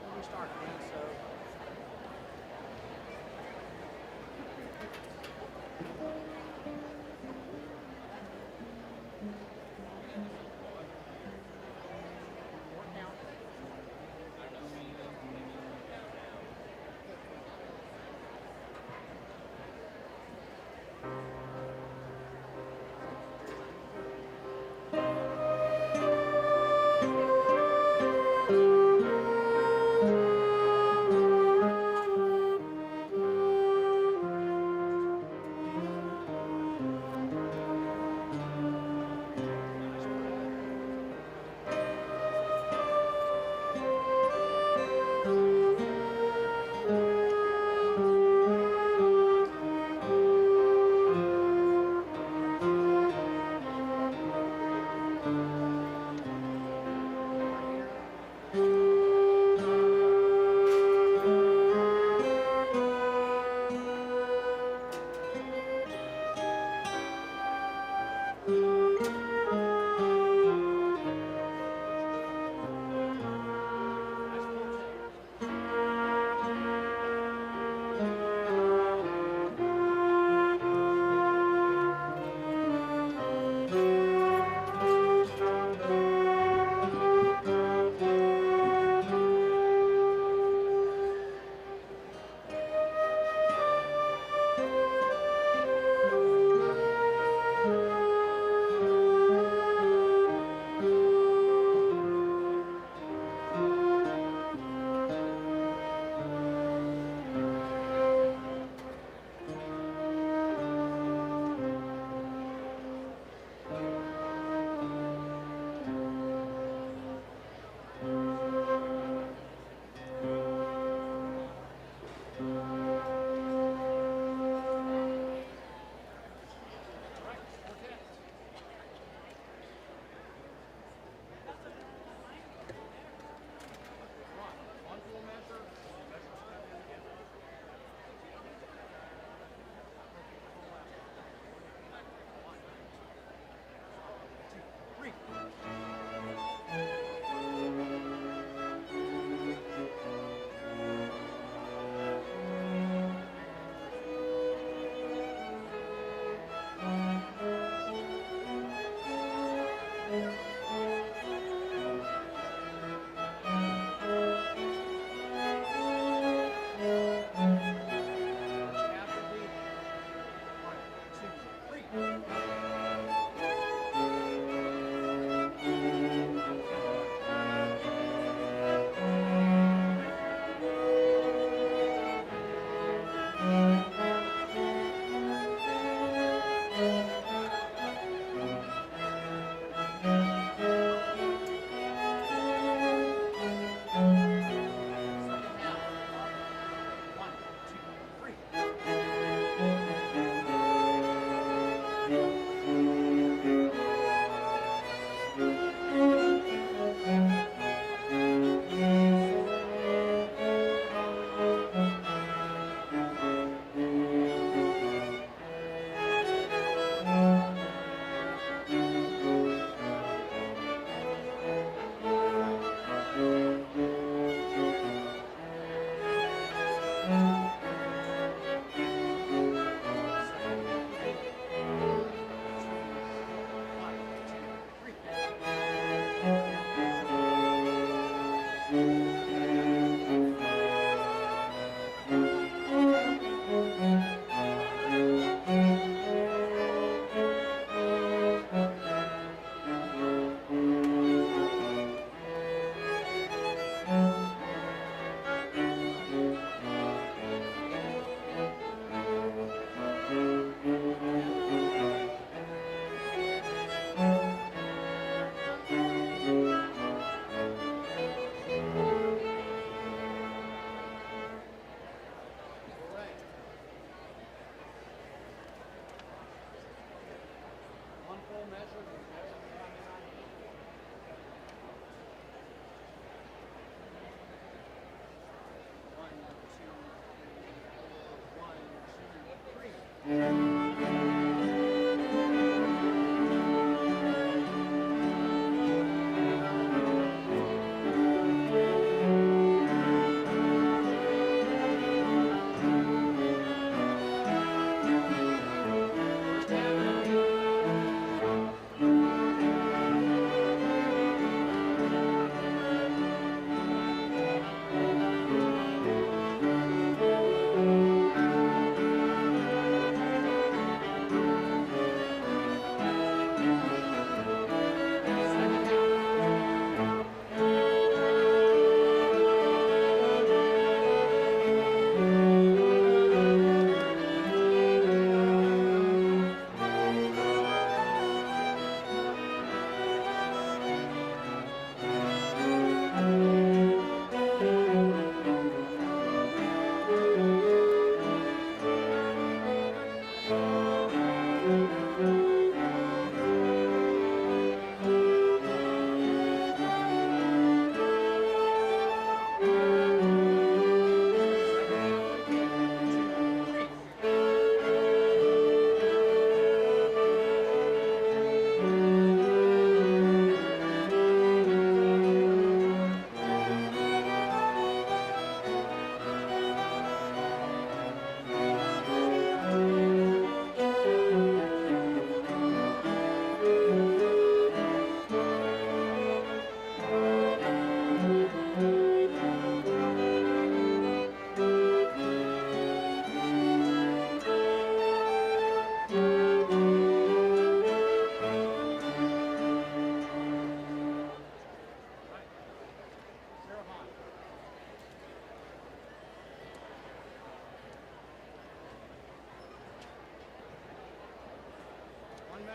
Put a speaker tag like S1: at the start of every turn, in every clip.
S1: when we start, man. So. Four count.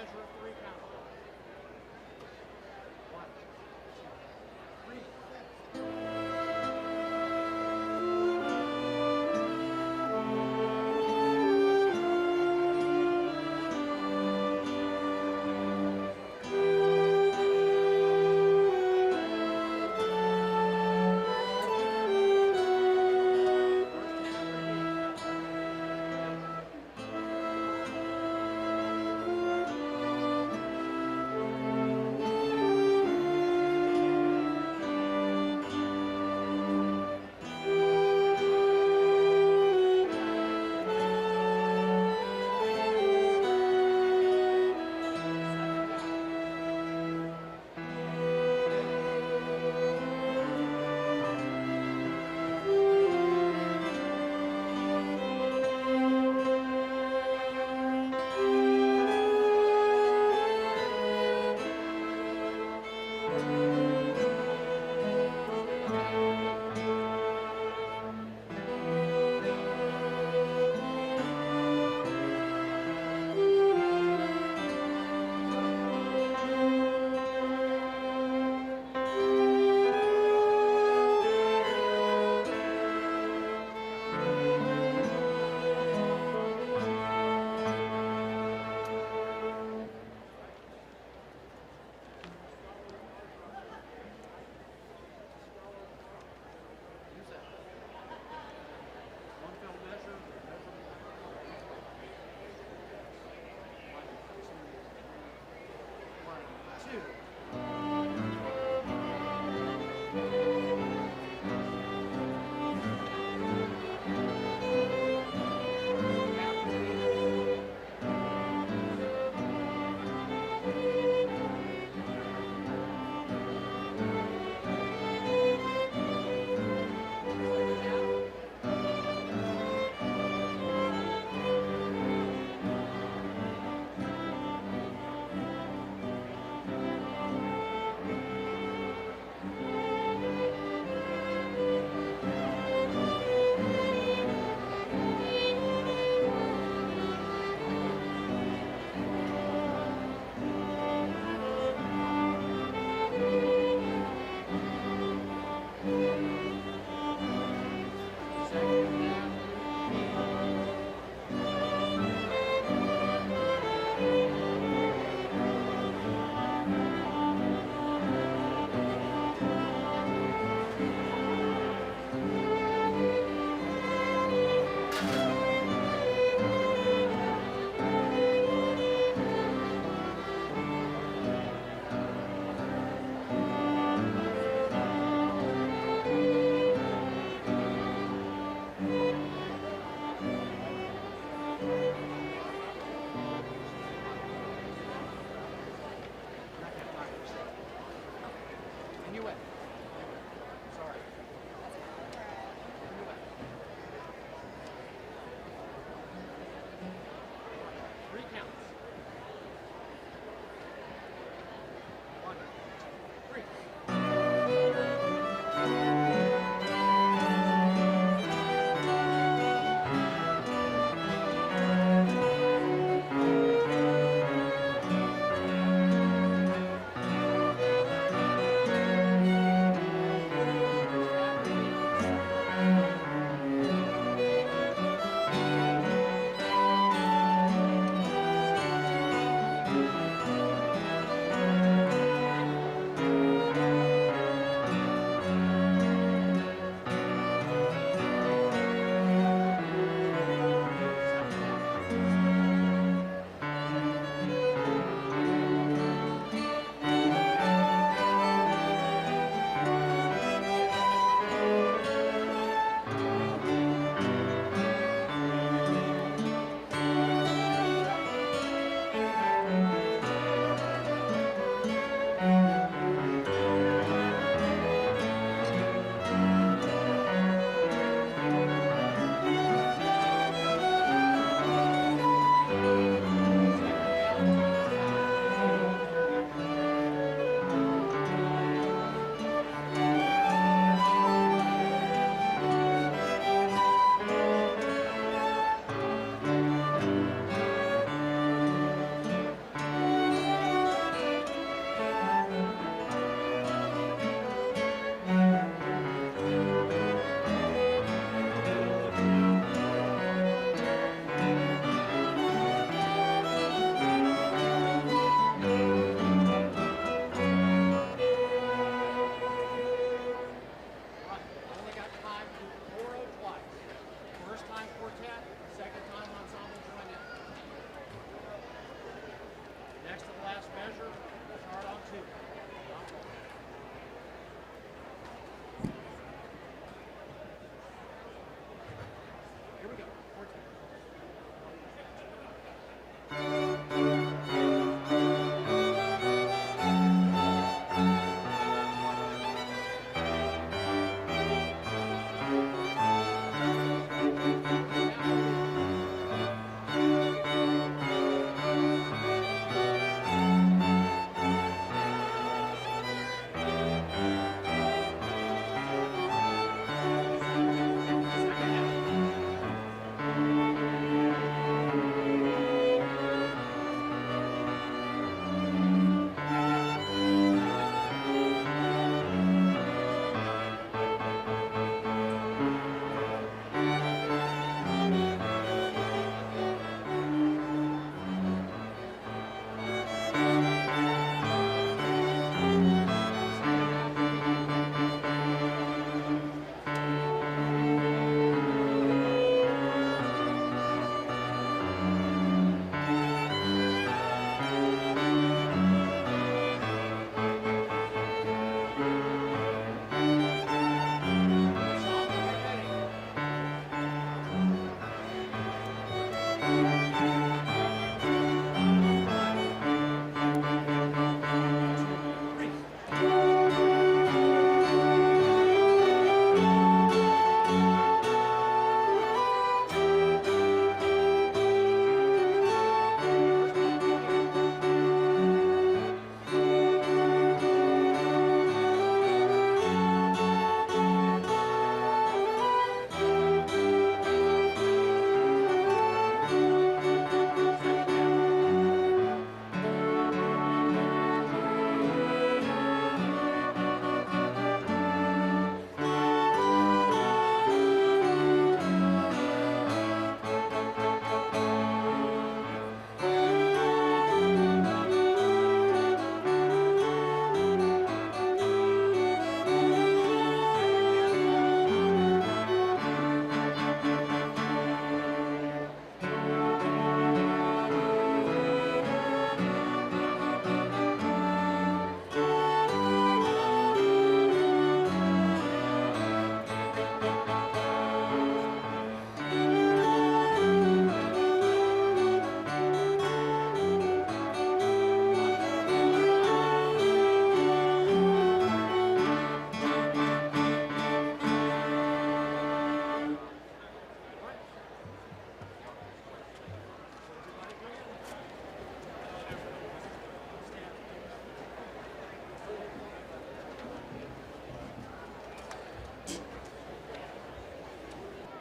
S1: measure of 3 count. 1, 2, 3. First hand repeat.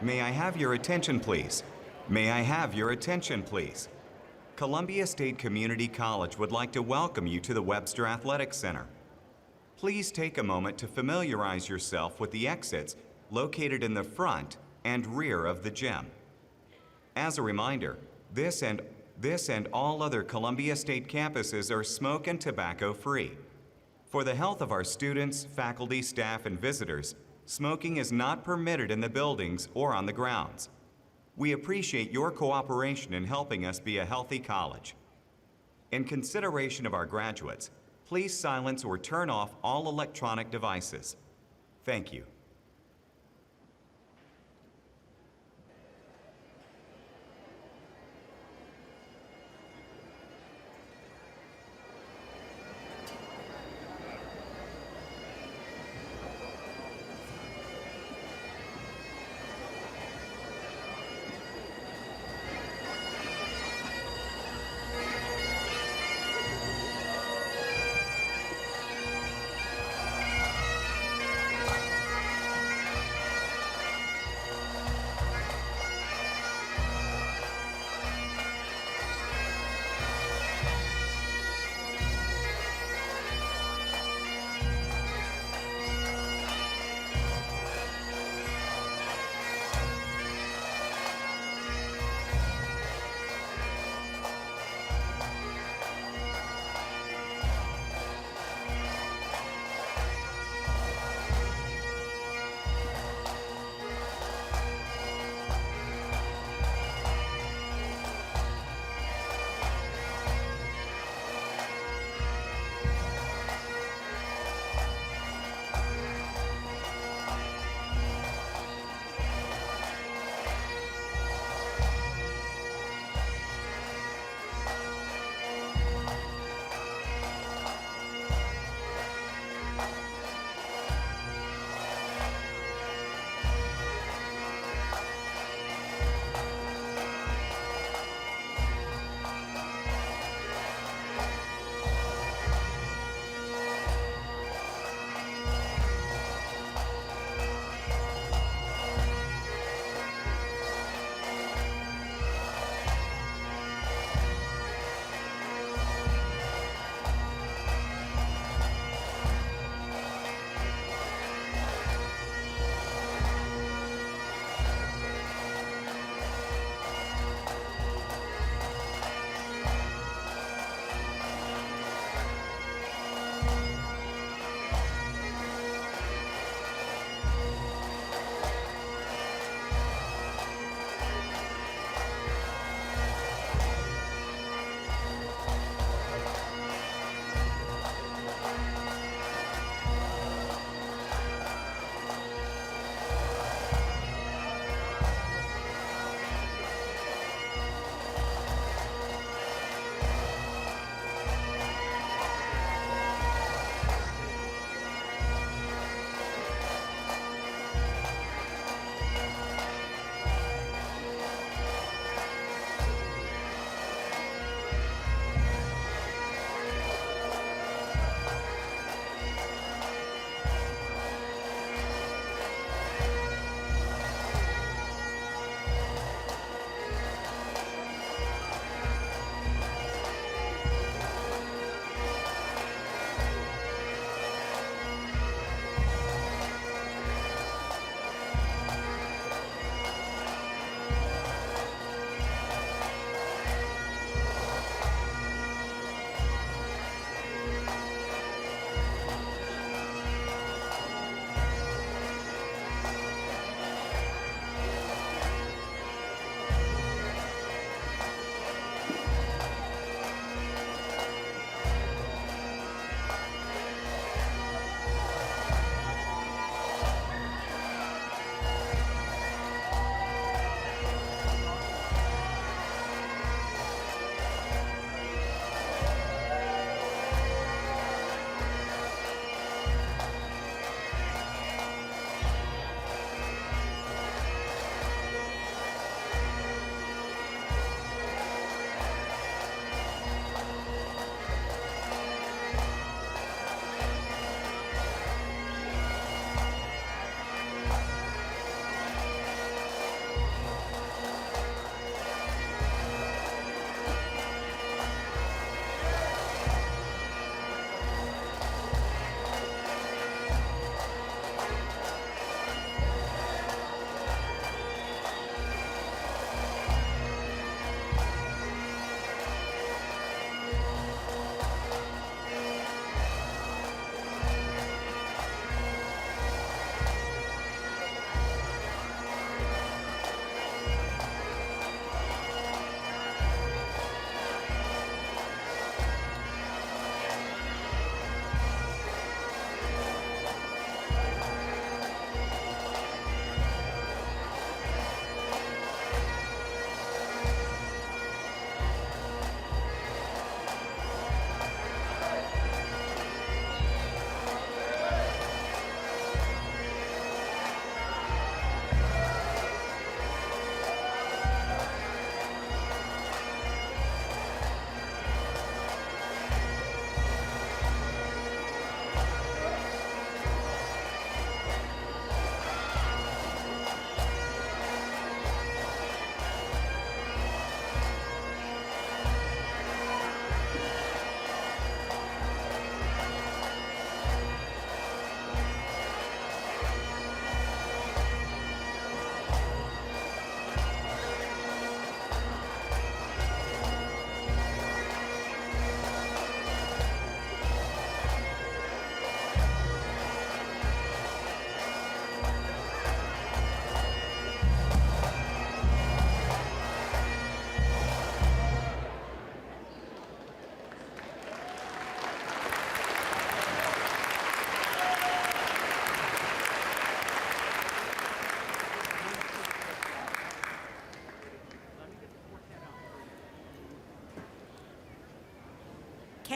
S2: May I have your attention, please? May I have your attention, please? Columbia State Community College would like to welcome you to the Webster Athletic Center. Please take a moment to familiarize yourself with the exits located in the front and rear of the gym. As a reminder, this and all other Columbia State campuses are smoke and tobacco free. For the health of our students, faculty, staff, and visitors, smoking is not permitted in the buildings or on the grounds. We appreciate your cooperation in helping us be a healthy college. In consideration of our graduates, please silence or turn off all electronic devices. Thank you.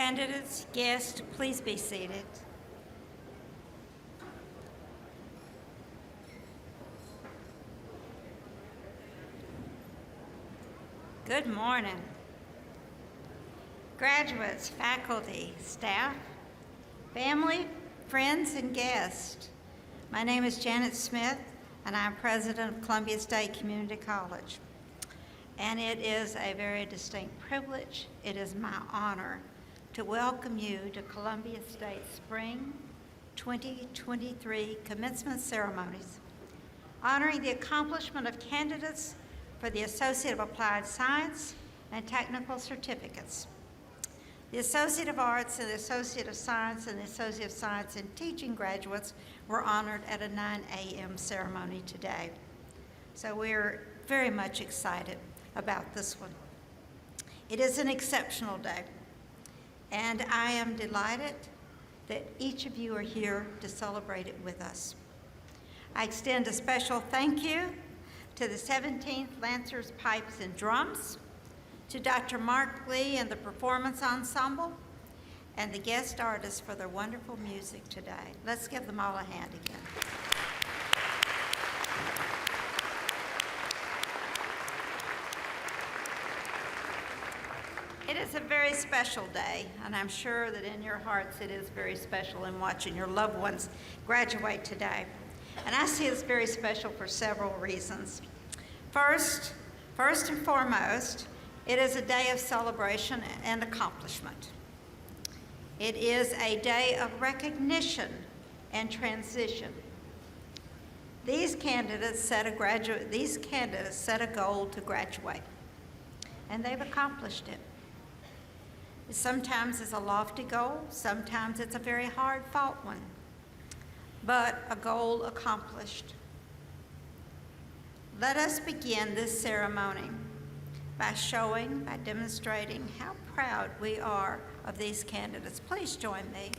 S3: Candidates, guests, please be seated. Good morning. Graduates, faculty, staff, family, friends, and guests. My name is Janet Smith, and I'm president of Columbia State Community College. And it is a very distinct privilege. It is my honor to welcome you to Columbia State Spring 2023 commencement ceremonies, honoring the accomplishment of candidates for the Associate of Applied Science and Technical Certificates. The Associate of Arts and the Associate of Science and the Associate of Science in Teaching graduates were honored at a 9 a.m. ceremony today. So we're very much excited about this one. It is an exceptional day, and I am delighted that each of you are here to celebrate it with us. I extend a special thank you to the 17th Lancers Pipes and Drums, to Dr. Mark Lee and the Performance Ensemble, and the guest artists for their wonderful music today. Let's give them all a hand again. It is a very special day, and I'm sure that in your hearts it is very special in watching your loved ones graduate today. And I see it's very special for several reasons. First and foremost, it is a day of celebration and accomplishment. It is a day of recognition and transition. These candidates set a goal to graduate, and they've accomplished it. Sometimes it's a lofty goal, sometimes it's a very hard-fought one, but a goal accomplished. Let us begin this ceremony by demonstrating how proud we are of these candidates. Please join me.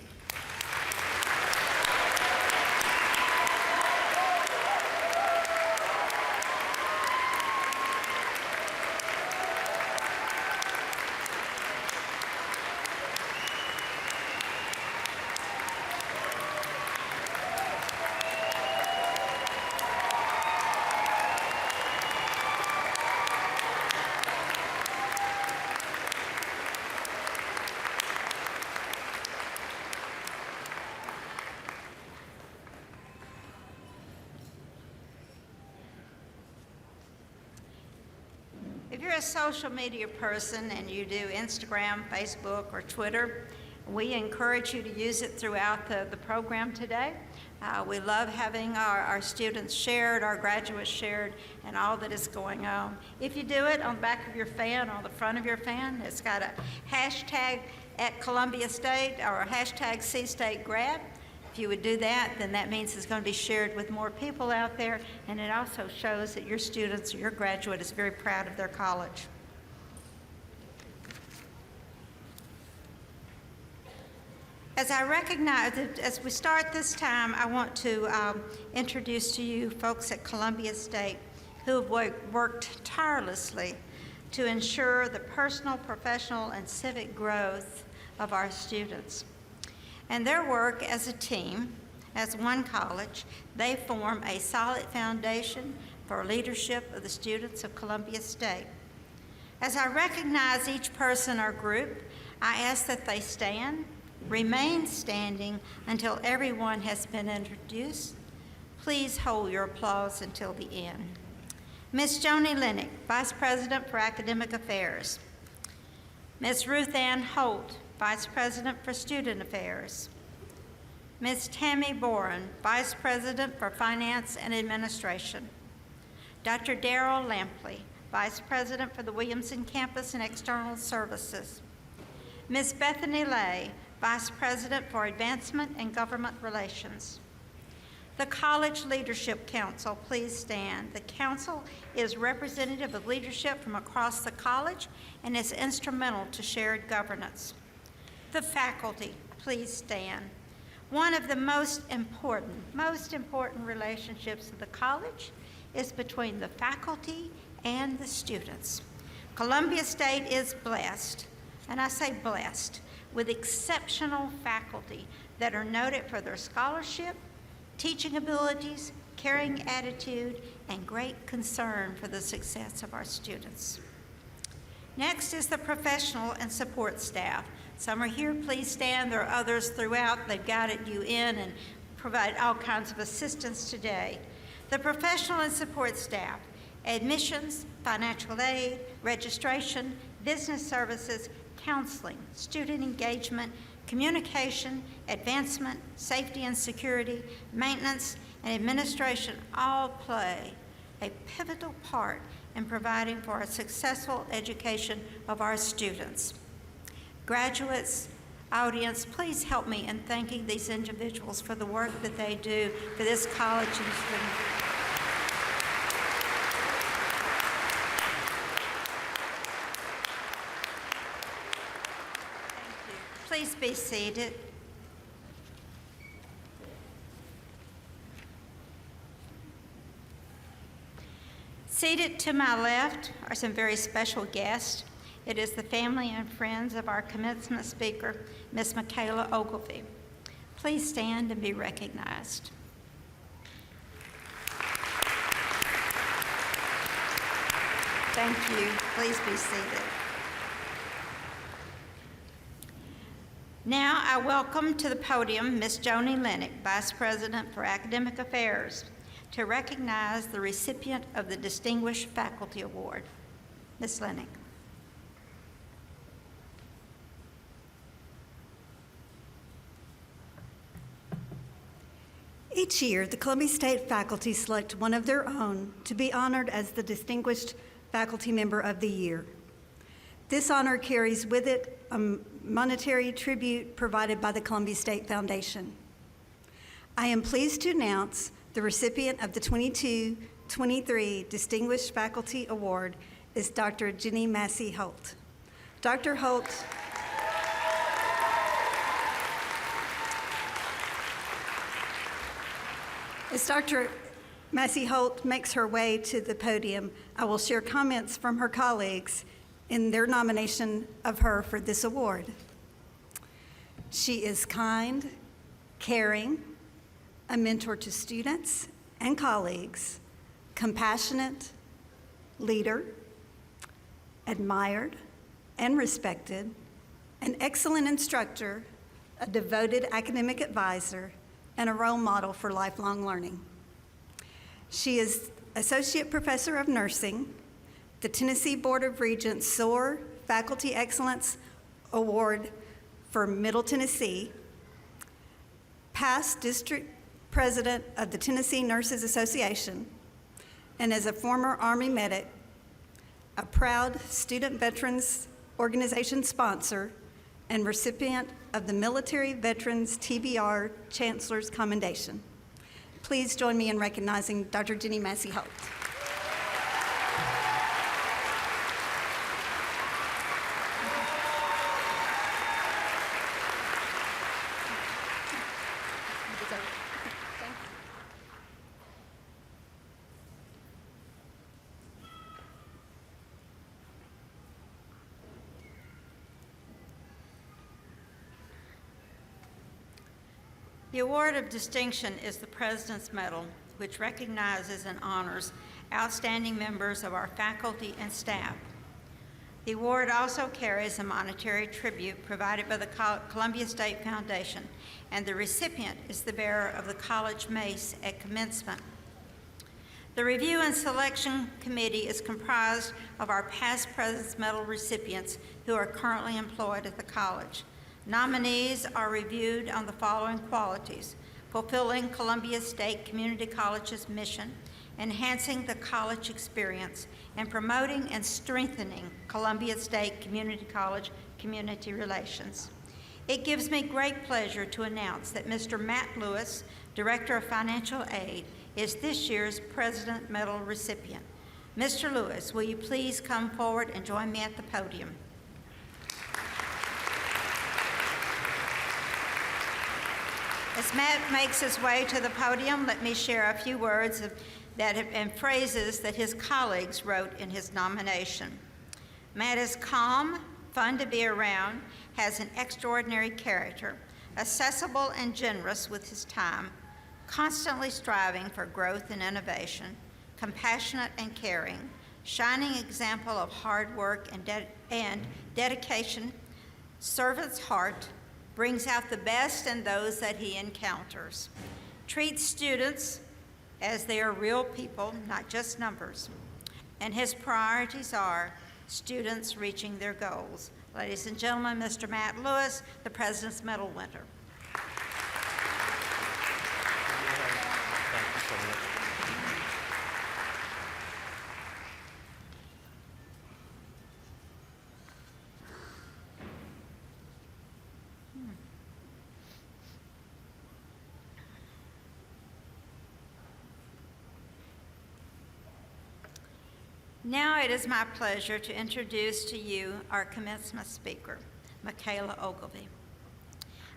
S3: If you're a social media person and you do Instagram, Facebook, or Twitter, we encourage you to use it throughout the program today. We love having our students shared, our graduates shared, and all that is going on. If you do it on the back of your fan, on the front of your fan, it's got a hashtag at Columbia State or a hashtag CStateGrad. If you would do that, then that means it's going to be shared with more people out there, and it also shows that your students or your graduate is very proud of their college. As we start this time, I want to introduce to you folks at Columbia State who have worked tirelessly to ensure the personal, professional, and civic growth of our students. And their work as a team, as one college, they form a solid foundation for leadership of the students of Columbia State. As I recognize each person or group, I ask that they remain standing until everyone has been introduced. Please hold your applause until the end. Ms. Joni Lennick, Vice President for Academic Affairs. Ms. Ruth Ann Holt, Vice President for Student Affairs. Ms. Tammy Boren, Vice President for Finance and Administration. Dr. Darrell Lampley, Vice President for the Williamson Campus and External Services. Ms. Bethany Lay, Vice President for Advancement and Government Relations. The College Leadership Council, please stand. The council is representative of leadership from across the college and is instrumental to shared governance. The faculty, please stand. One of the most important relationships of the college is between the faculty and the students. Columbia State is blessed, and I say blessed, with exceptional faculty that are noted for their scholarship, teaching abilities, caring attitude, and great concern for the success of our students. Next is the professional and support staff. Some are here, please stand. There are others throughout. They've guided you in and provide all kinds of assistance today. The professional and support staff: admissions, financial aid, registration, business services, counseling, student engagement, communication, advancement, safety and security, maintenance, and administration all play a pivotal part in providing for a successful education of our students. Graduates, audience, please help me in thanking these individuals for the work that they do for this college and student. Thank you. Please be seated. Seated to my left are some very special guests. It is the family and friends of our commencement speaker, Ms. Michaela Ogilvie. Please stand and be recognized. Thank you. Please be seated. Now I welcome to the podium Ms. Joni Lennox, Vice President for Academic Affairs, to recognize the recipient of the Distinguished Faculty Award. Ms. Lennox.
S4: Each year, the Columbia State faculty select one of their own to be honored as the Distinguished Faculty Member of the Year. This honor carries with it a monetary tribute provided by the Columbia State Foundation. I am pleased to announce the recipient of the 22-23 Distinguished Faculty Award is Dr. Jenny Massey Holt. Dr. Holt As Dr. Massey Holt makes her way to the podium, I will share comments from her colleagues in their nomination of her for this award. She is kind, caring, a mentor to students and colleagues, compassionate, leader, admired and respected, an excellent instructor, a devoted academic advisor, and a role model for lifelong learning. She is Associate Professor of Nursing, the Tennessee Board of Regents SOAR Faculty Excellence Award for Middle Tennessee, past District President of the Tennessee Nurses Association, and as a former Army medic, a proud Student Veterans Organization sponsor and recipient of the Military Veterans TBR Chancellor's Commendation. Please join me in recognizing Dr. Jenny Massey Holt.
S3: The Award of Distinction is the President's Medal, which recognizes and honors outstanding members of our faculty and staff. The award also carries a monetary tribute provided by the Columbia State Foundation, and the recipient is the bearer of the college mace at commencement. The Review and Selection Committee is comprised of our past President's Medal recipients who are currently employed at the college. Nominees are reviewed on the following qualities: fulfilling Columbia State Community College's mission, enhancing the college experience, and promoting and strengthening Columbia State Community College community relations. It gives me great pleasure to announce that Mr. Matt Lewis, Director of Financial Aid, is this year's President Medal recipient. Mr. Lewis, will you please come forward and join me at the podium? As Matt makes his way to the podium, let me share a few words and phrases that his colleagues wrote in his nomination. Matt is calm, fun to be around, has an extraordinary character, accessible and generous with his time, constantly striving for growth and innovation, compassionate and caring, shining example of hard work and dedication, servant's heart, brings out the best in those that he encounters, treats students as they are real people, not just numbers, and his priorities are students reaching their goals. Ladies and gentlemen, Mr. Matt Lewis, the President's Medal winner.
S1: Thank you so much.
S3: Now it is my pleasure to introduce to you our commencement speaker, Michaela Ogilvy.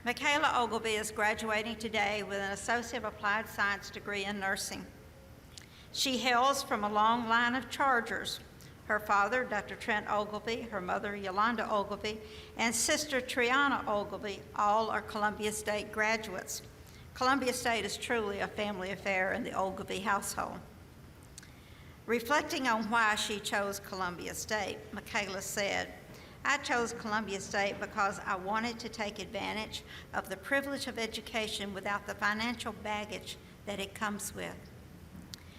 S3: Michaela Ogilvy is graduating today with an Associate of Applied Science degree in nursing. She hails from a long line of Chargers. Her father, Dr. Trent Ogilvy, her mother, Yolanda Ogilvy, and sister, Triana Ogilvy, all are Columbia State graduates. Columbia State is truly a family affair in the Ogilvy household. Reflecting on why she chose Columbia State, Michaela said, "I chose Columbia State because I wanted to take advantage of the privilege of education without the financial baggage that it comes with.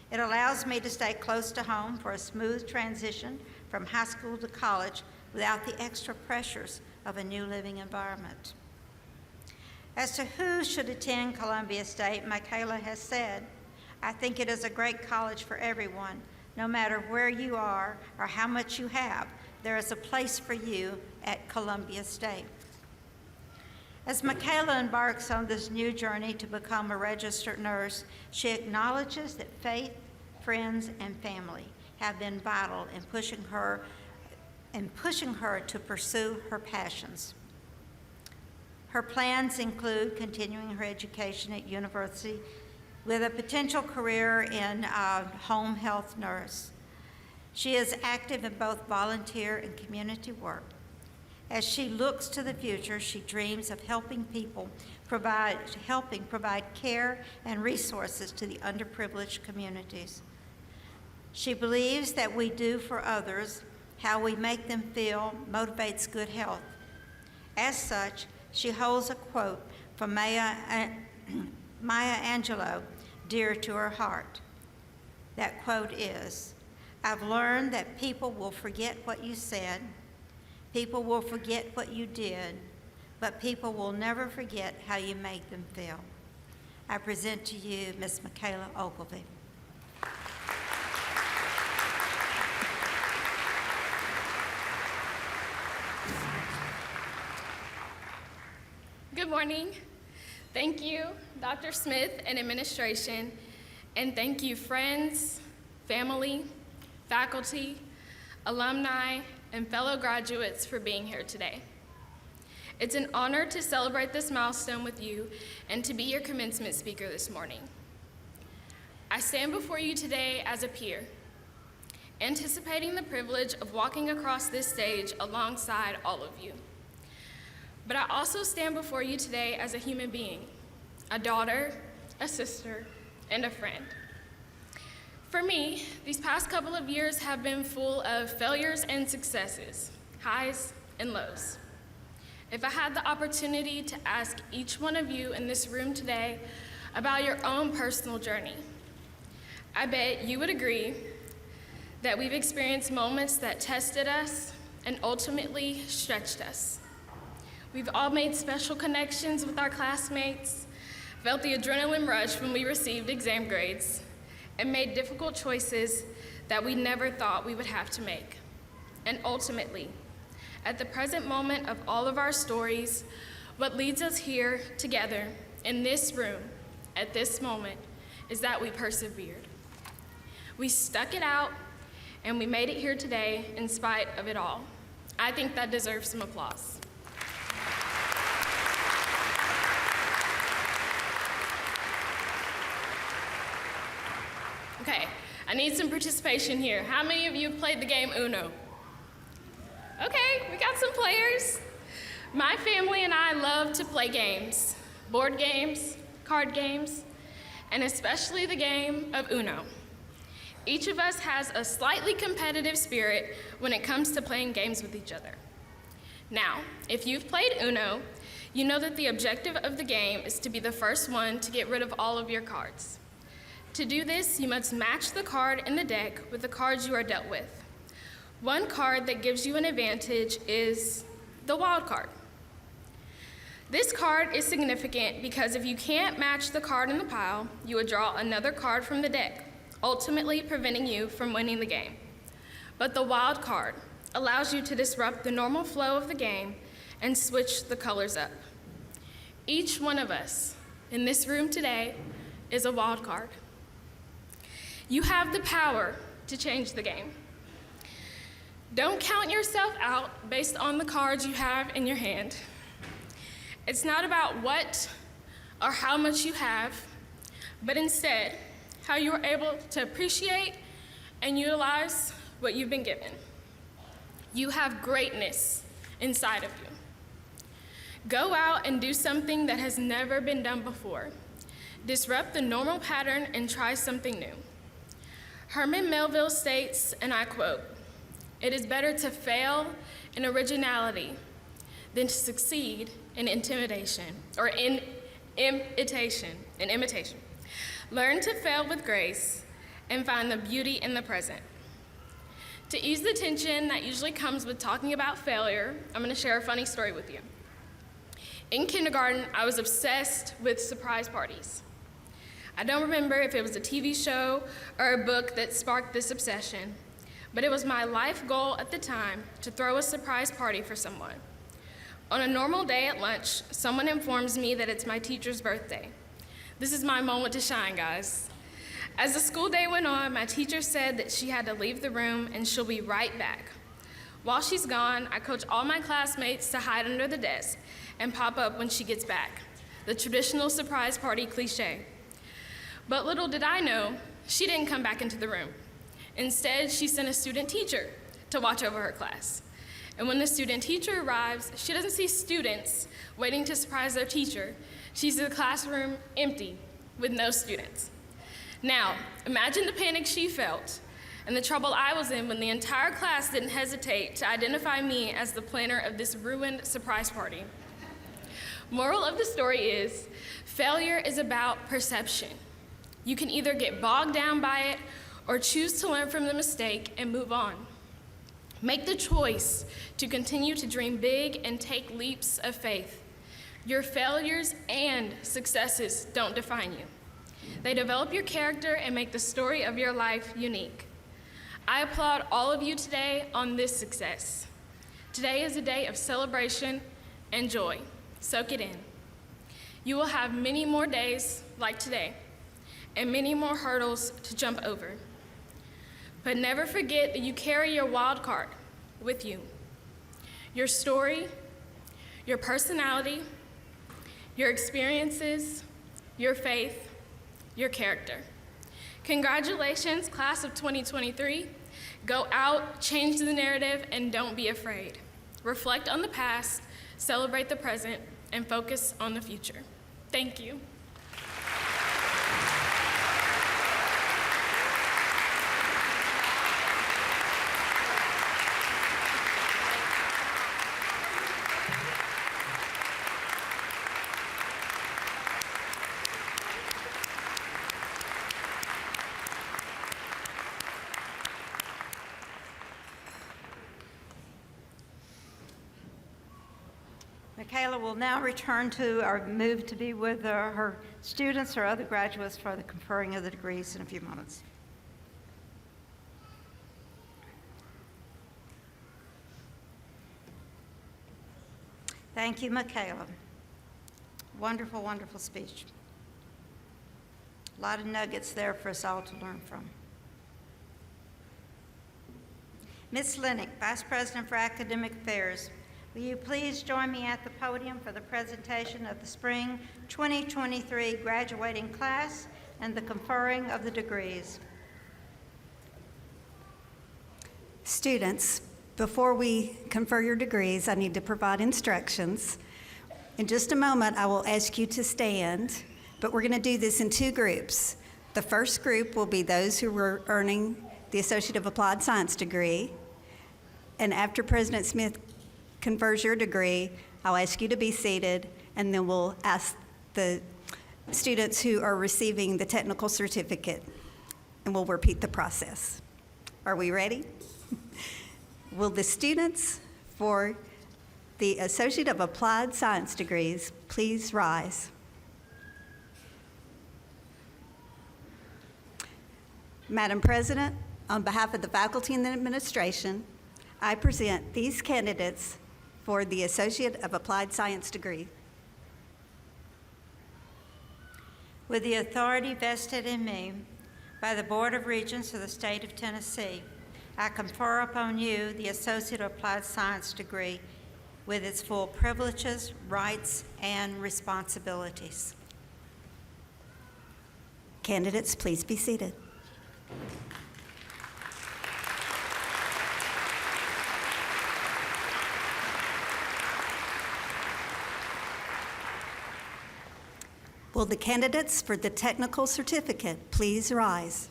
S3: It allows me to stay close to home for a smooth transition from high school to college without the extra pressures of a new living environment." As to who should attend Columbia State, Michaela has said, "I think it is a great college for everyone. No matter where you are or how much you have, there is a place for you at Columbia State." As Michaela embarks on this new journey to become a registered nurse, she acknowledges that faith, friends, and family have been vital in pushing her to pursue her passions. Her plans include continuing her education at university with a potential career in home health nurse. She is active in both volunteer and community work. As she looks to the future, she dreams of helping provide care and resources to the underprivileged communities. She believes that we do for others, how we make them feel motivates good health. As such, she holds a quote from Maya Angelou dear to her heart. That quote is, "I've learned that people will forget what you said, people will forget what you did, but people will never forget how you made them feel." I present to you Ms. Michaela Ogilvy.
S5: Good morning. Thank you, Dr. Smith and administration, and thank you, friends, family, faculty, alumni, and fellow graduates for being here today. It's an honor to celebrate this milestone with you and to be your commencement speaker this morning. I stand before you today as a peer, anticipating the privilege of walking across this stage alongside all of you. But I also stand before you today as a human being, a daughter, a sister, and a friend. For me, these past couple of years have been full of failures and successes, highs and lows. If I had the opportunity to ask each one of you in this room today about your own personal journey, I bet you would agree that we've experienced moments that tested us and ultimately stretched us. We've all made special connections with our classmates, felt the adrenaline rush when we received exam grades, and made difficult choices that we never thought we would have to make. And ultimately, at the present moment of all of our stories, what leads us here together in this room at this moment is that we persevered. We stuck it out, and we made it here today in spite of it all. I think that deserves some applause. Okay, I need some participation here. How many of you have played the game Uno? Okay, we got some players. My family and I love to play games, board games, card games, and especially the game of Uno. Each of us has a slightly competitive spirit when it comes to playing games with each other. Now, if you've played Uno, you know that the objective of the game is to be the first one to get rid of all of your cards. To do this, you must match the card in the deck with the cards you are dealt with. One card that gives you an advantage is the wild card. This card is significant because if you can't match the card in the pile, you would draw another card from the deck, ultimately preventing you from winning the game. But the wild card allows you to disrupt the normal flow of the game and switch the colors up. Each one of us in this room today is a wild card. You have the power to change the game. Don't count yourself out based on the cards you have in your hand. It's not about what or how much you have, but instead, how you are able to appreciate and utilize what you've been given. You have greatness inside of you. Go out and do something that has never been done before. Disrupt the normal pattern and try something new. Herman Melville states, and I quote, "It is better to fail in originality than to succeed in intimidation or in imitation. Learn to fail with grace and find the beauty in the present." To ease the tension that usually comes with talking about failure, I'm going to share a funny story with you. In kindergarten, I was obsessed with surprise parties. I don't remember if it was a TV show or a book that sparked this obsession, but it was my life goal at the time to throw a surprise party for someone. On a normal day at lunch, someone informs me that it's my teacher's birthday. This is my moment to shine, guys. As the school day went on, my teacher said that she had to leave the room and she'll be right back. While she's gone, I coach all my classmates to hide under the desk and pop up when she gets back, the traditional surprise party cliche. But little did I know, she didn't come back into the room. Instead, she sent a student teacher to watch over her class. And when the student teacher arrives, she doesn't see students waiting to surprise their teacher. She sees the classroom empty with no students. Now, imagine the panic she felt and the trouble I was in when the entire class didn't hesitate to identify me as the planner of this ruined surprise party. Moral of the story is, failure is about perception. You can either get bogged down by it or choose to learn from the mistake and move on. Make the choice to continue to dream big and take leaps of faith. Your failures and successes don't define you. They develop your character and make the story of your life unique. I applaud all of you today on this success. Today is a day of celebration and joy. Soak it in. You will have many more days like today and many more hurdles to jump over. But never forget that you carry your wild card with you. Your story, your personality, your experiences, your faith, your character. Congratulations, class of 2023. Go out, change the narrative, and don't be afraid. Reflect on the past, celebrate the present, and focus on the future. Thank you.
S3: Michaela will now return to or move to be with her students or other graduates for the conferring of the degrees in a few moments. Thank you, Michaela. Wonderful, wonderful speech. A lot of nuggets there for us all to learn from. Ms. Linick, Vice President for Academic Affairs, will you please join me at the podium for the presentation of the Spring 2023 graduating class and the conferring of the degrees.
S4: Students, Before we confer your degrees, I need to provide instructions. In just a moment, I will ask you to stand, but we're going to do this in two groups. The first group will be those who are earning the Associate of Applied Science degree. And after President Smith confers your degree, I'll ask you to be seated, and then we'll ask the students who are receiving the technical certificate, and we'll repeat the process. Are we ready? Will the students for the Associate of Applied Science degrees please rise? Madam President, on behalf of the faculty and the administration, I present these candidates for the Associate of Applied Science degree.
S3: With the authority vested in me by the Board of Regents of the State of Tennessee, I confer upon you the Associate of Applied Science degree with its full privileges, rights, and responsibilities.
S4: Candidates, please be seated. Will the candidates for the technical certificate please rise?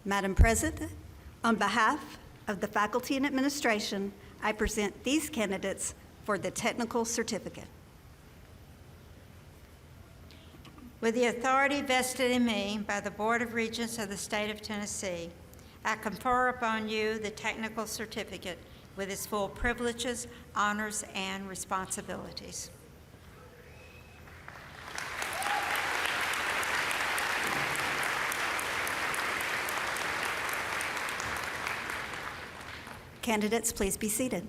S4: Madam President, on behalf of the faculty and administration, I present these candidates for the technical certificate.
S3: With the authority vested in me by the Board of Regents of the State of Tennessee, I confer upon you the technical certificate with its full privileges, honors, and responsibilities.
S4: Candidates, please be seated.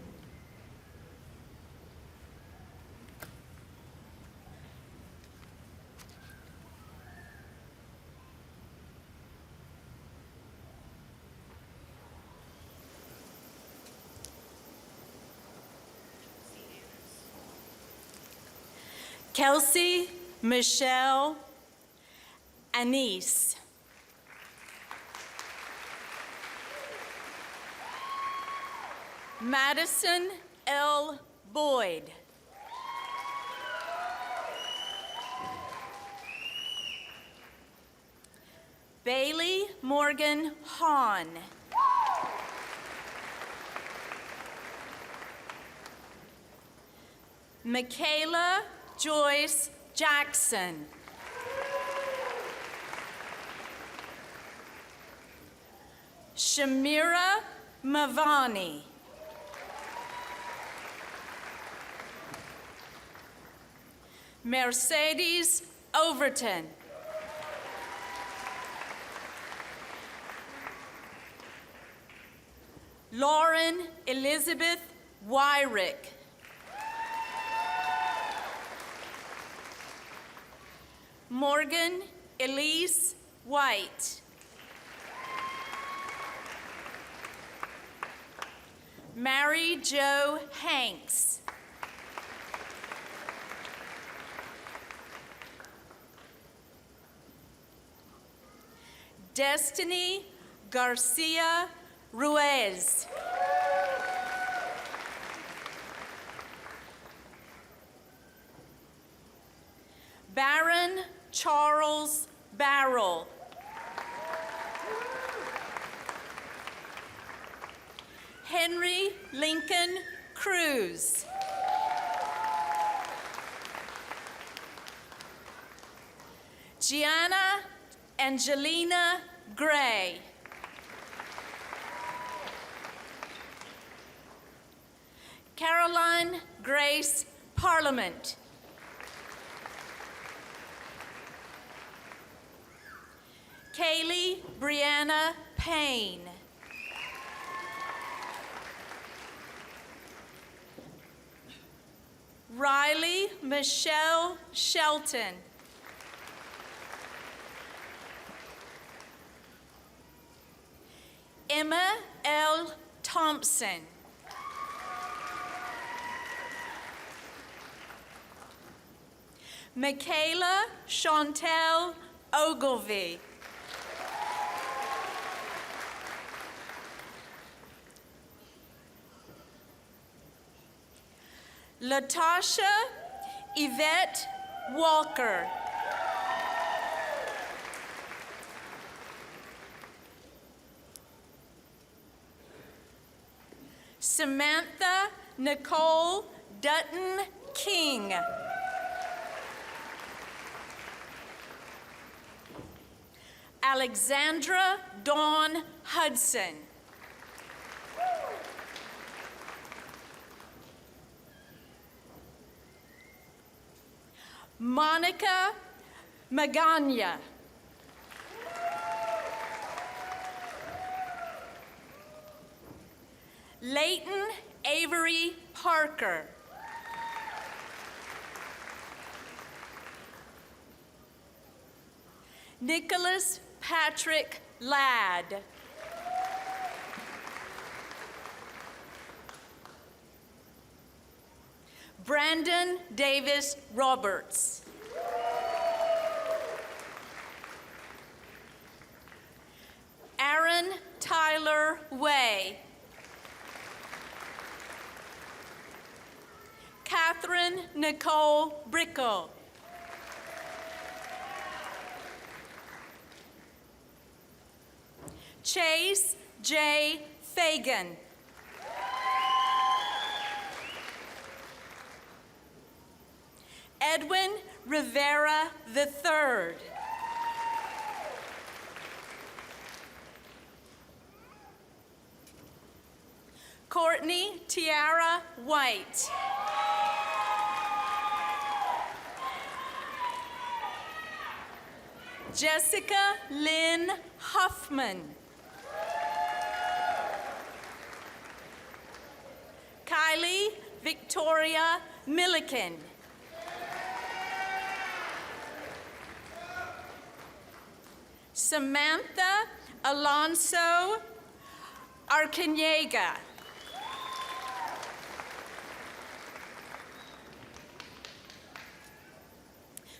S6: Kelsey Michelle Anise. Madison L. Boyd. Bailey Morgan Hahn. Michaela Joyce Jackson. Shamira Mavani. Mercedes Overton. Lauren Elizabeth Wyrick. Morgan Elise White. Mary Jo Hanks. Destiny Garcia Ruiz. Baron Charles Barrell. Henry Lincoln Cruz. Gianna Angelina Gray. Caroline Grace Parliament. Kaylee Brianna Payne. Riley Michelle Shelton. Emma L. Thompson. Michaela Chantel Ogilvie. Latasha Yvette Walker. Samantha Nicole Dutton King. Alexandra Dawn Hudson. Monica Magana. Leighton Avery Parker. Nicholas Patrick Ladd. Brandon Davis Roberts. Aaron Tyler Way. Catherine Nicole Brickle. Chase J. Fagan. Edwin Rivera III. Courtney Tiara White. Jessica Lynn Huffman. Kylie Victoria Milliken. Samantha Alonso Arcanega.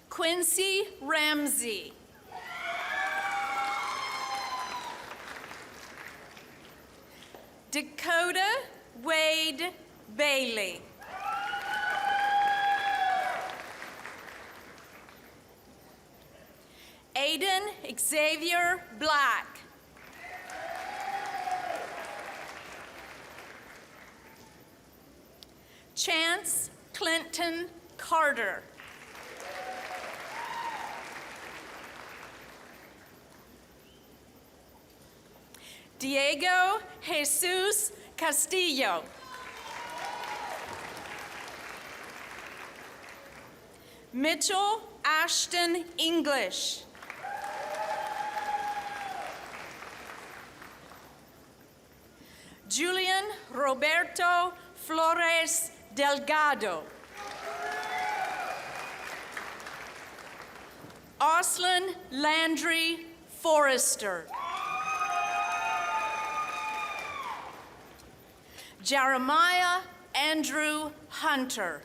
S6: Quincy Ramsey. Dakota Wade Bailey. Aiden Xavier Black. Chance Clinton Carter. Diego Jesus Castillo. Mitchell Ashton English. Julian Roberto Flores Delgado. Auslin Landry Forrester. Jeremiah Andrew Hunter.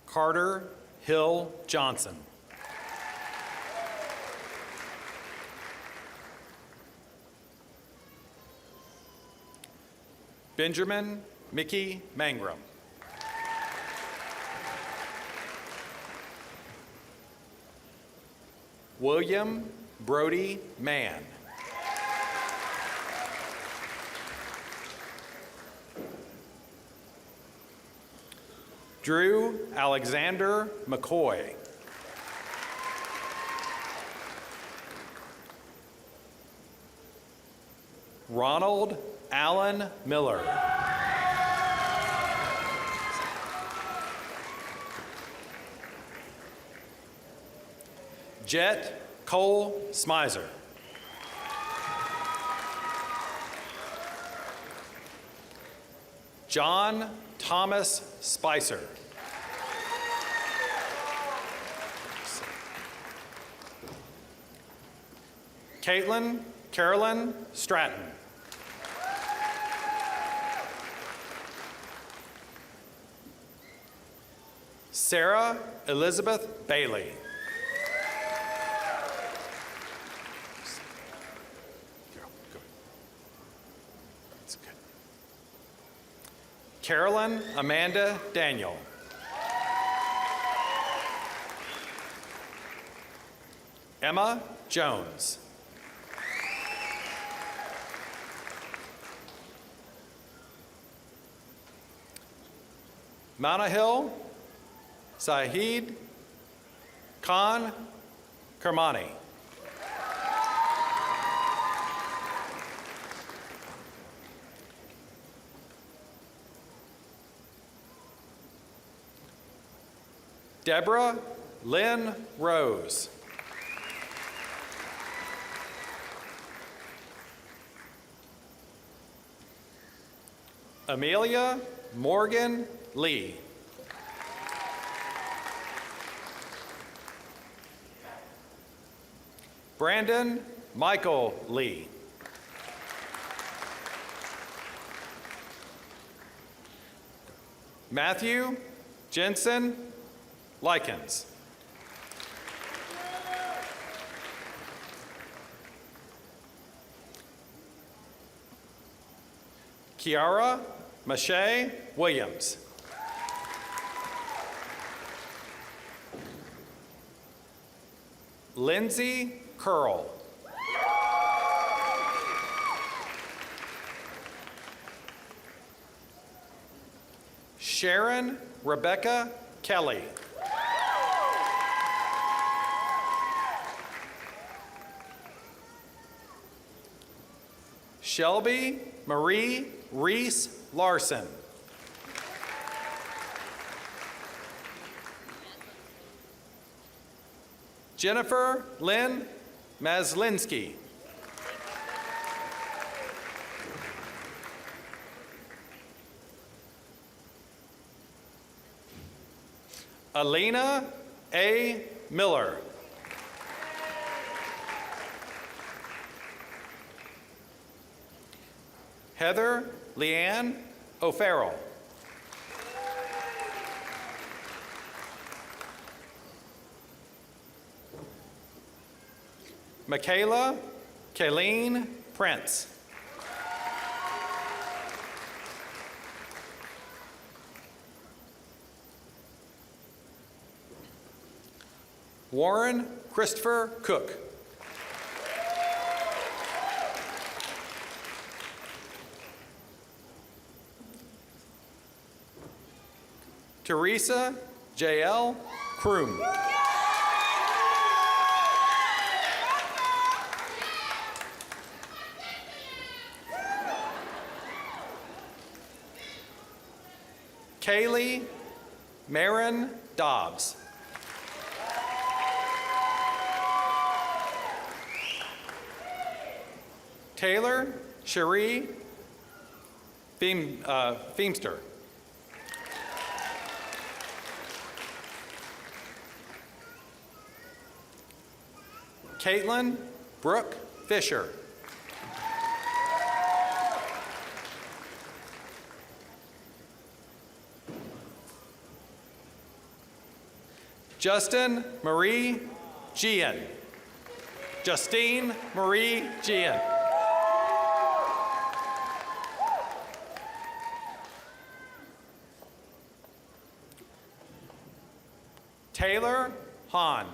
S7: Carter Hill Johnson. Benjamin Mickey Mangrum. William Brody Mann. Drew Alexander McCoy. Ronald Allen Miller. Jet Cole Smizer. John Thomas Spicer. Caitlin Carolyn Stratton. Sarah Elizabeth Bailey. Carolyn Amanda Daniel. Emma Jones. Manahil Sahid Khan Kermani. Deborah Lynn Rose. Amelia Morgan Lee. Brandon Michael Lee. Matthew Jensen Likens. Kiara Mache Williams. Lindsay Curl. Sharon Rebecca Kelly. Shelby Marie Reese Larson. Jennifer Lynn Maslinsky. Alina A. Miller. Heather Leanne O'Farrell. Michaela Kayleen Prince. Warren Christopher Cook. Teresa J.L. Kroom. Kaylee Marin Dobbs. Taylor Cherie Feemster. Caitlin Brooke Fisher. Justin Marie Gian. Justine Marie Gian. Taylor Hahn.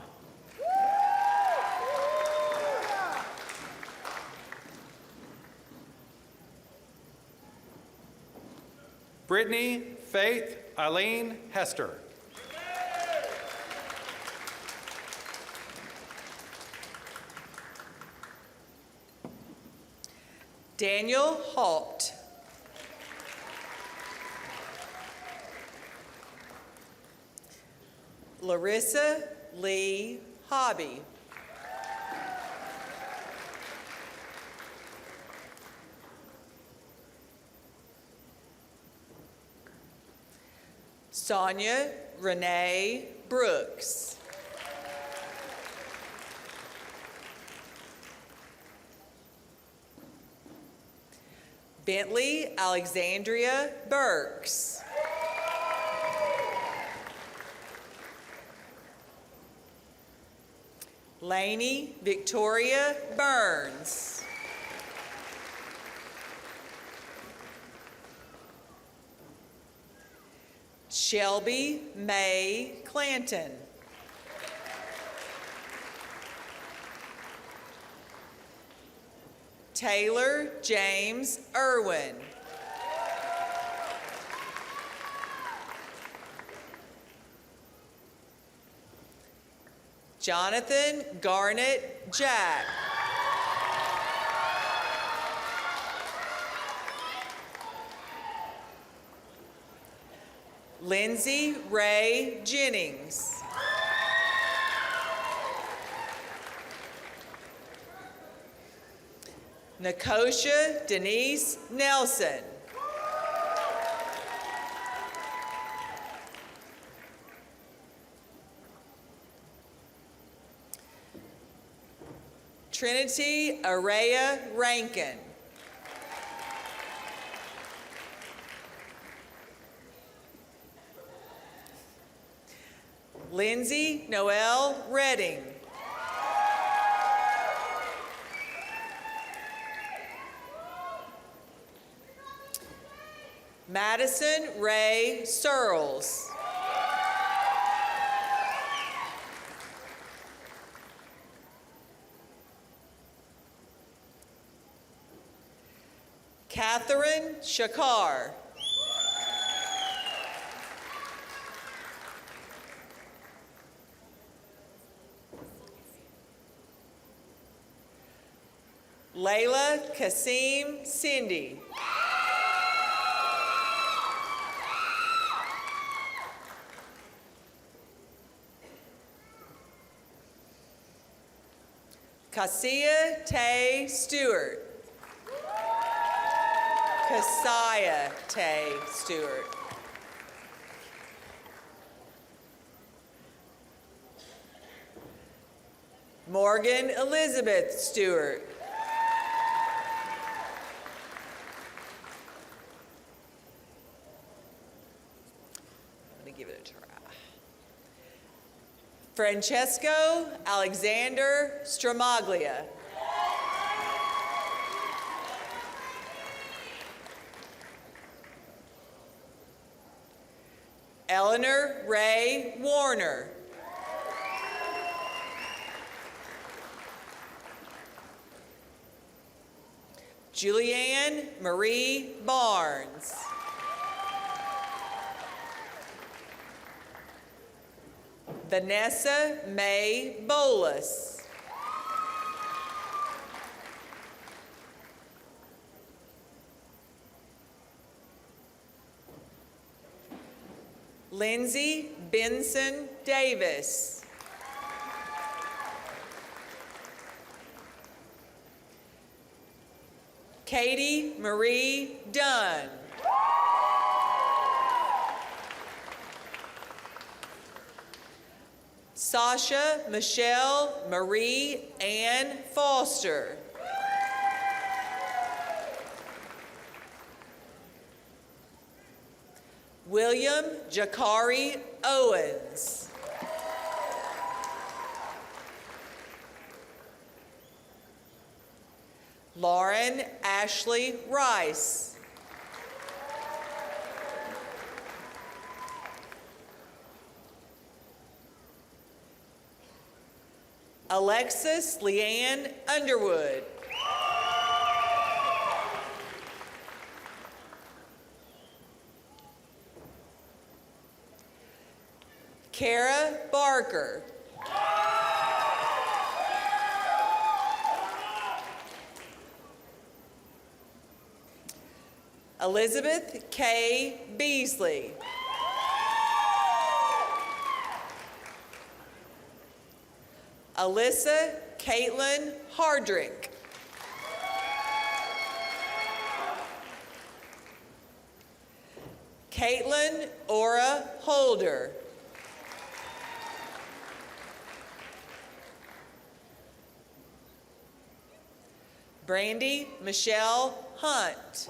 S7: Brittany Faith Eileen Hester.
S8: Daniel Halt. Larissa Lee Hobby. Sonia Renee Brooks. Bentley Alexandria Burks. Lainey Victoria Burns. Shelby May Clanton. Taylor James Irwin. Jonathan Garnett Jack. Lindsay Ray Jennings. Nikosha Denise Nelson. Trinity Araya Rankin. Lindsay Noel Redding. Madison Ray Searles. Catherine Shakar. Layla Kasim Cindy. Cassia Tay Stewart. Kasiah Tay Stewart. Morgan Elizabeth Stewart. Let me give it a try. Francesco Alexander Stramaglia. Eleanor Ray Warner. Julianne Marie Barnes. Vanessa May Bolus. Lindsay Benson Davis. Katie Marie Dunn. Sasha Michelle Marie Ann Foster. William Jakari Owens. Lauren Ashley Rice. Alexis Leanne Underwood. Kara Barker. Elizabeth K. Beasley. Alyssa Caitlin Hardrick. Caitlin Ora Holder. Brandy Michelle Hunt.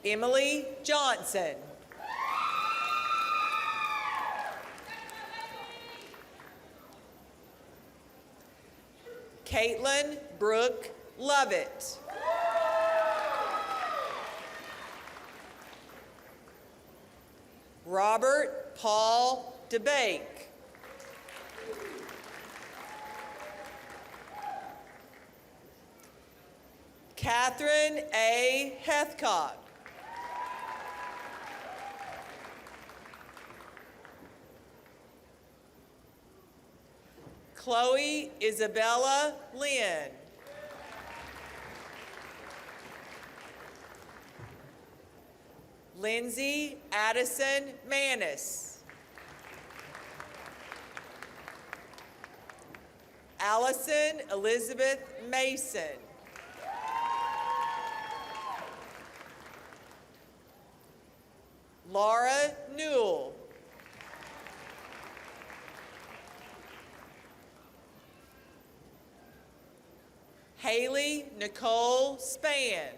S8: Emily Johnson. Caitlin Brooke Lovett. Robert Paul DeBake. Catherine A. Heathcock. Chloe Isabella Lynn. Lindsay Addison Manis. Allison Elizabeth Mason. Laura Newell. Haley Nicole Spann.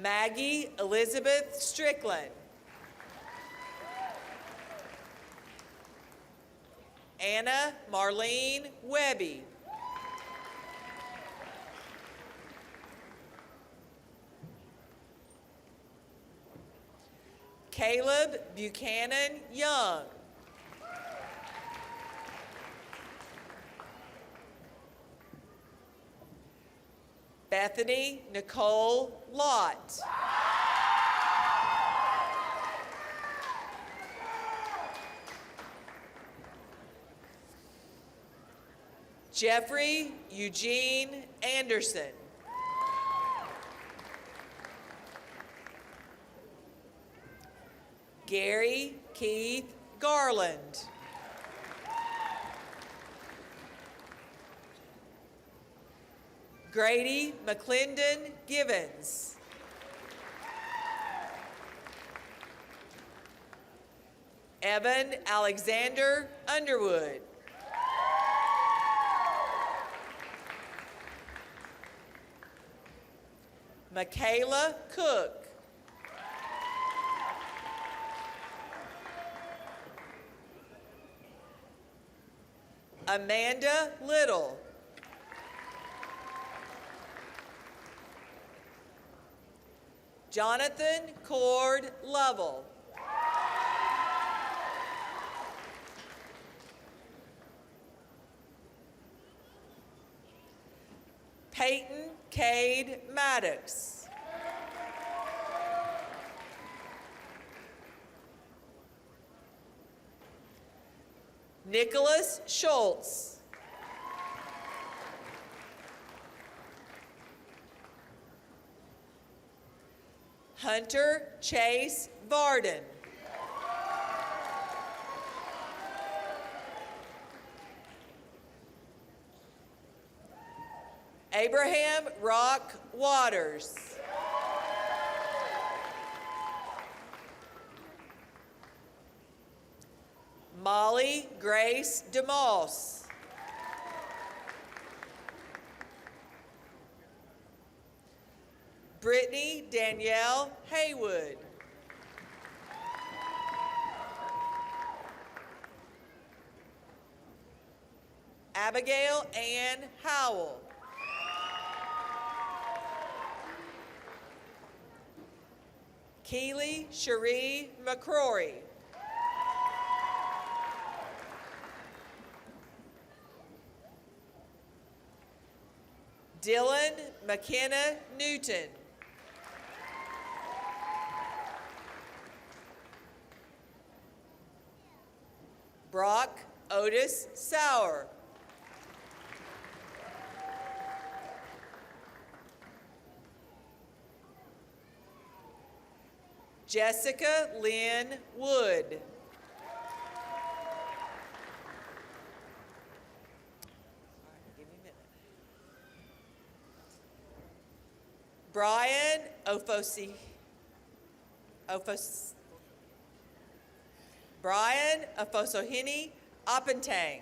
S8: Maggie Elizabeth Strickland. Anna Marlene Webby. Caleb Buchanan Young. Bethany Nicole Lott. Jeffrey Eugene Anderson. Gary Keith Garland. Grady McClendon Givens. Evan Alexander Underwood. Michaela Cook. Amanda Little. Jonathan Cord Lovell. Peyton Cade Maddox. Nicholas Schultz. Hunter Chase Varden. Abraham Rock Waters. Molly Grace DeMoss. Brittany Danielle Haywood. Abigail Ann Howell. Keely Cherie McCrory. Dylan McKenna Newton. Brock Otis Sauer. Jessica Lynn Wood. Brian Ofosohini Opentang.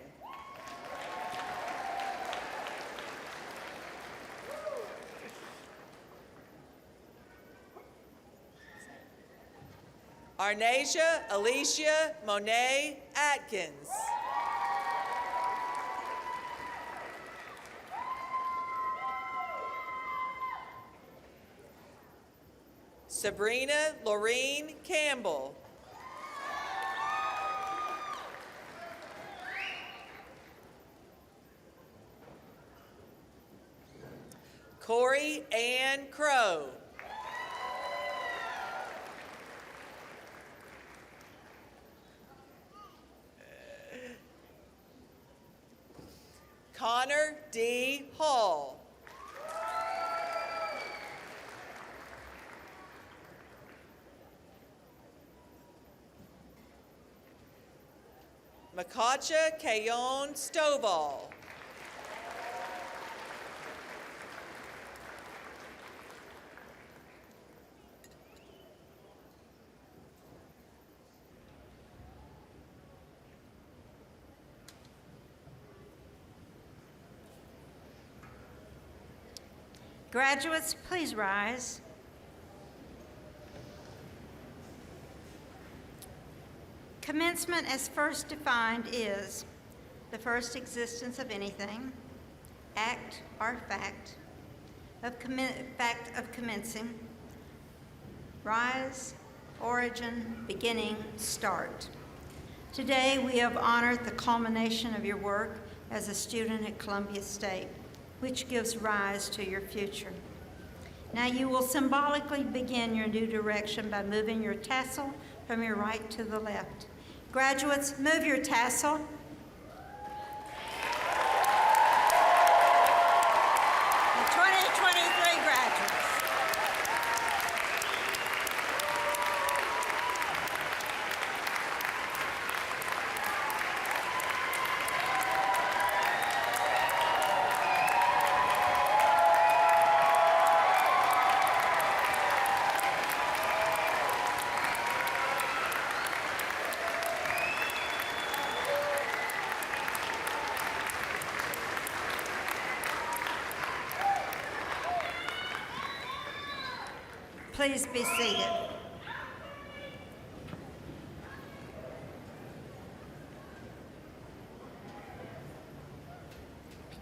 S8: Arnasia Alicia Monet Atkins. Sabrina Laureen Campbell. Corey Ann Crow. Connor D. Hall. Makacha Kayon Stovall.
S3: Graduates, please rise. Commencement as first defined is the first existence of anything, act or fact of commencing, rise, origin, beginning, start. Today we have honored the culmination of your work as a student at Columbia State, which gives rise to your future. Now you will symbolically begin your new direction by moving your tassel from your right to the left. Graduates, move your tassel. The 2023 graduates. Please be seated.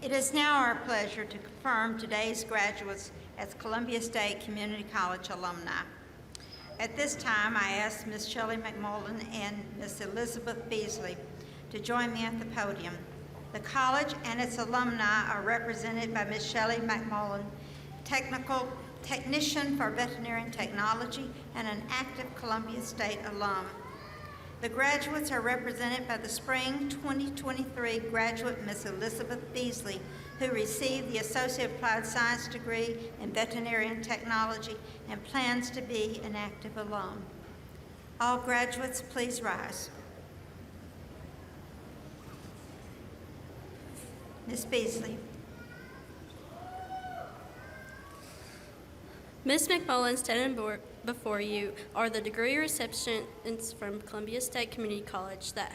S3: It is now our pleasure to confirm today's graduates as Columbia State Community College alumni. At this time, I ask Ms. Shelley McMullen and Ms. Elizabeth Beasley to join me at the podium. The college and its alumni are represented by Ms. Shelley McMullen, technician for veterinary technology and an active Columbia State alum. The graduates are represented by the spring 2023 graduate, Ms. Elizabeth Beasley, who received the Associate Applied Science degree in veterinary technology and plans to be an active alum. All graduates, please rise. Ms. Beasley.
S9: Ms. McMullen, standing before you are the degree recipients from Columbia State Community College that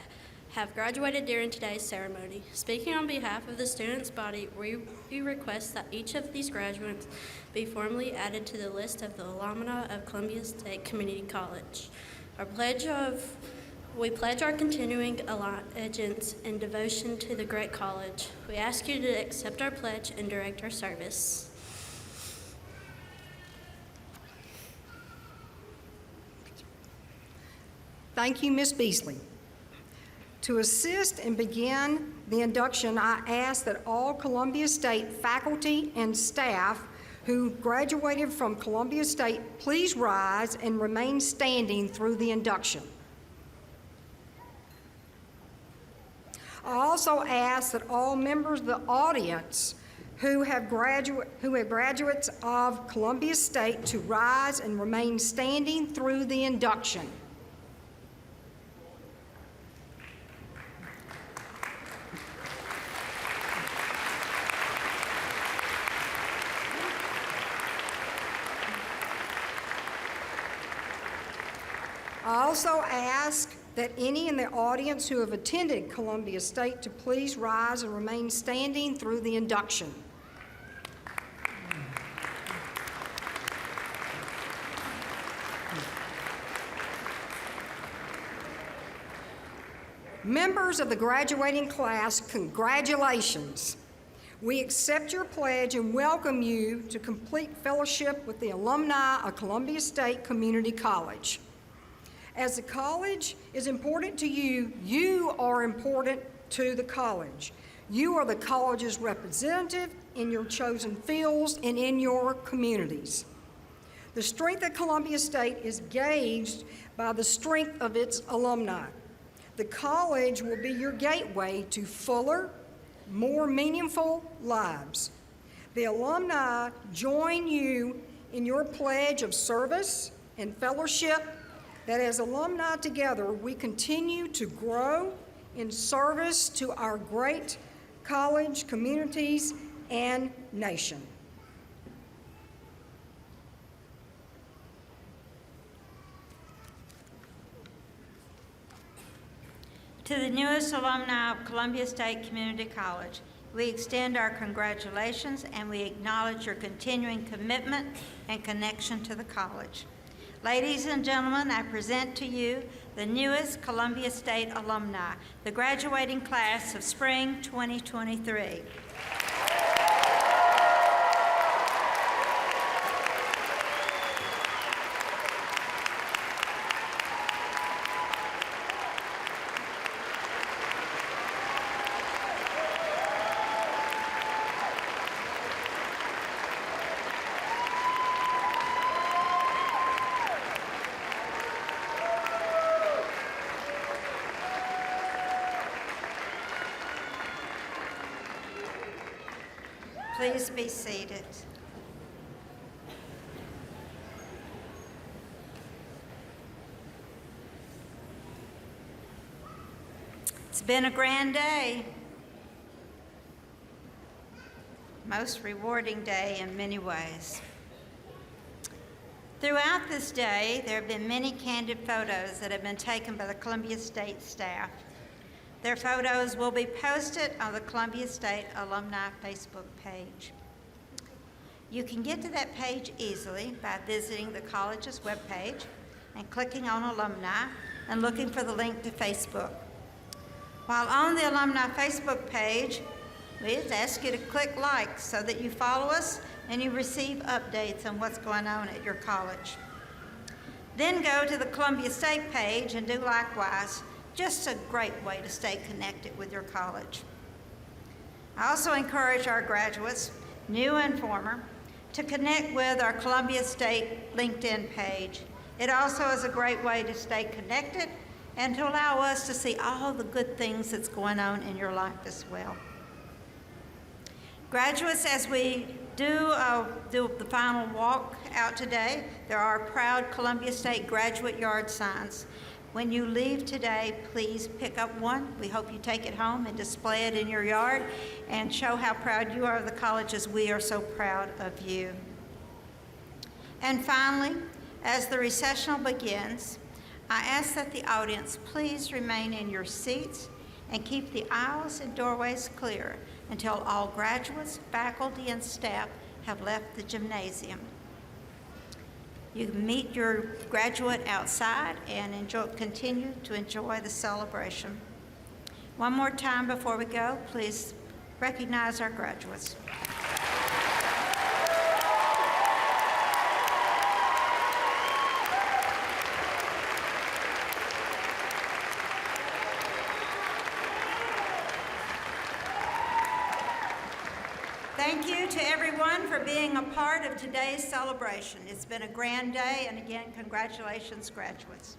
S9: have graduated during today's ceremony. Speaking on behalf of the students' body, we request that each of these graduates be formally added to the list of the alumni of Columbia State Community College. We pledge our continuing allegiance and devotion to the great college. We ask you to accept our pledge and direct our service.
S10: Thank you, Ms. Beasley. To assist and begin the induction, I ask that all Columbia State faculty and staff who graduated from Columbia State please rise and remain standing through the induction. I also ask that all members of the audience who have graduates of Columbia State to rise and remain standing through the induction. I also ask that any in the audience who have attended Columbia State to please rise and remain standing through the induction. Members of the graduating class, congratulations. We accept your pledge and welcome you to complete fellowship with the alumni of Columbia State Community College. As the college is important to you, you are important to the college. You are the college's representative in your chosen fields and in your communities. The strength of Columbia State is gauged by the strength of its alumni. The college will be your gateway to fuller, more meaningful lives. The alumni join you in your pledge of service and fellowship that as alumni together we continue to grow in service to our great college, communities, and nation.
S3: To the newest alumni of Columbia State Community College, we extend our congratulations and we acknowledge your continuing commitment and connection to the college. Ladies and gentlemen, I present to you the newest Columbia State alumni, the graduating class of spring 2023. Please be seated. It's been a grand day, most rewarding day in many ways. Throughout this day, there have been many candid photos that have been taken by the Columbia State staff. Their photos will be posted on the Columbia State Alumni Facebook page. You can get to that page easily by visiting the college's webpage and clicking on Alumni and looking for the link to Facebook. While on the Alumni Facebook page, we just ask you to click like so that you follow us and you receive updates on what's going on at your college. Then go to the Columbia State page and do likewise. Just a great way to stay connected with your college. I also encourage our graduates, new and former, to connect with our Columbia State LinkedIn page. It also is a great way to stay connected and to allow us to see all the good things that's going on in your life as well. Graduates, as we do the final walk out today, there are proud Columbia State graduate yard signs. When you leave today, please pick up one. We hope you take it home and display it in your yard and show how proud you are of the college as we are so proud of you. And finally, as the recessional begins, I ask that the audience please remain in your seats and keep the aisles and doorways clear until all graduates, faculty, and staff have left the gymnasium. You can meet your graduate outside and continue to enjoy the celebration. One more time before we go, please recognize our graduates. Thank you to everyone for being a part of today's celebration. It's been a grand day, and again, congratulations, graduates.